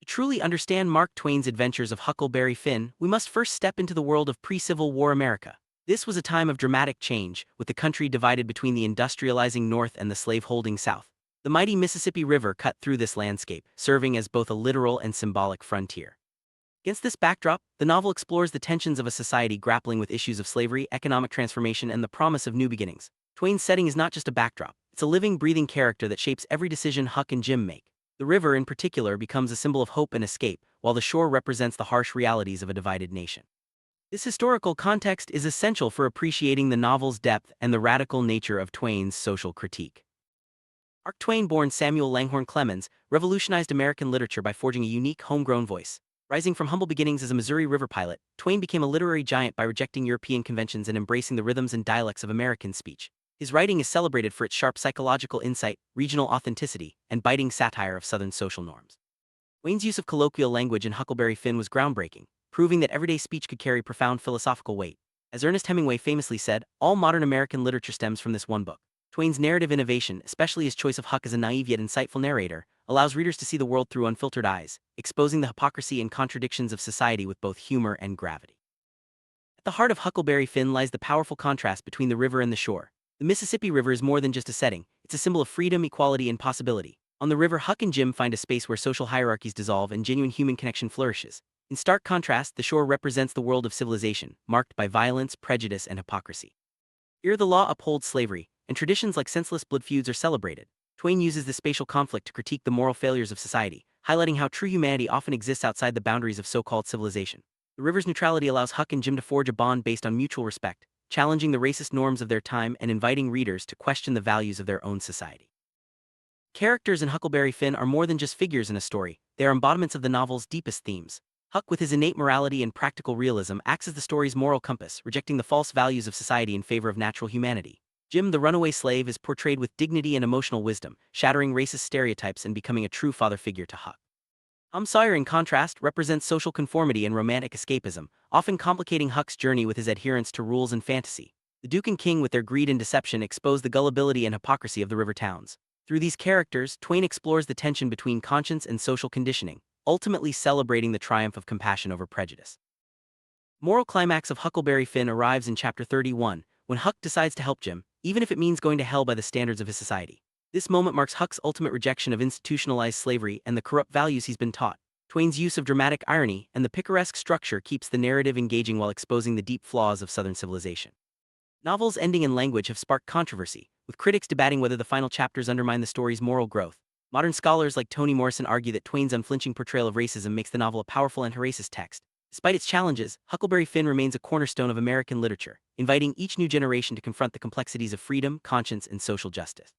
truly understand Mark Twain's adventures of Huckleberry Finn, we must first step into the world of pre-Civil War America. This was a time of dramatic change, with the country divided between the industrializing North and the slave-holding South. The mighty Mississippi River cut through this landscape, serving as both a literal and symbolic frontier. Against this backdrop, the novel explores the tensions of a society grappling with issues of slavery, economic transformation, and the promise of new beginnings. Twain's setting is not just a backdrop, it's a living, breathing character that shapes every decision Huck and Jim make. The river, in particular, becomes a symbol of hope and escape, while the shore represents the harsh realities of a divided nation. This historical context is essential for appreciating the novel's depth and the radical nature of Twain's social critique. Mark Twain, born Samuel Langhorne Clemens, revolutionized American literature by forging a unique, homegrown voice. Rising from humble beginnings as a Missouri River pilot, Twain became a literary giant by rejecting European conventions and embracing the rhythms and dialects of American speech. His writing is celebrated for its sharp psychological insight, regional authenticity, and biting satire of Southern social norms. Twain's use of colloquial language in Huckleberry Finn was groundbreaking, proving that everyday speech could carry profound philosophical weight. As Ernest Hemingway famously said, all modern American literature stems from this one book. Twain's narrative innovation, especially his choice of Huck as a naive yet insightful narrator, allows readers to see the world through unfiltered eyes, exposing the hypocrisy and contradictions of society with both humor and gravity. At the heart of Huckleberry Finn lies the powerful contrast between the river and the shore. The Mississippi River is more than just a setting, it's a symbol of freedom, equality, and possibility. On the river, Huck and Jim find a space where social hierarchies dissolve and genuine human connection flourishes. In stark contrast, the shore represents the world of civilization, marked by violence, prejudice, and hypocrisy. Here the law upholds slavery, and traditions like senseless blood feuds are celebrated. Twain uses this spatial conflict to critique the moral failures of society, highlighting how true humanity often exists outside the boundaries of so-called civilization. The river's neutrality allows Huck and Jim to forge a bond based on mutual respect, challenging the racist norms of their time and inviting readers to question the values of their own society. Characters in Huckleberry Finn are more than just figures in a story, they are embodiments of the novel's deepest themes. Huck, with his innate morality and practical realism, acts as the story's moral compass, rejecting the false values of society in favor of natural humanity. Jim, the runaway slave, is portrayed with dignity and emotional wisdom, shattering racist stereotypes and becoming a true father figure to Huck. Tom Sawyer, in contrast, represents social conformity and romantic escapism, often complicating Huck's journey with his adherence to rules and fantasy. The Duke and King, with their greed and deception, expose the gullibility and hypocrisy of the river towns. Through these characters, Twain explores the tension between conscience and social conditioning, ultimately celebrating the triumph of compassion over prejudice. Moral climax of Huckleberry Finn arrives in chapter 31, when Huck decides to help Jim, even if it means going to hell by the standards of his society. This moment marks Huck's ultimate rejection of institutionalized slavery and the corrupt values he's been taught. Twain's use of dramatic irony and the picaresque structure keeps the narrative engaging while exposing the deep flaws of Southern civilization. Novel's ending and language have sparked controversy, with critics debating whether the final chapters undermine the story's moral growth. Modern scholars like Toni Morrison argue that Twain's unflinching portrayal of racism makes the novel a powerful anti-racist text. Despite its challenges, Huckleberry Finn remains a cornerstone of American literature, inviting each new generation to confront the complexities of freedom, conscience, and social justice.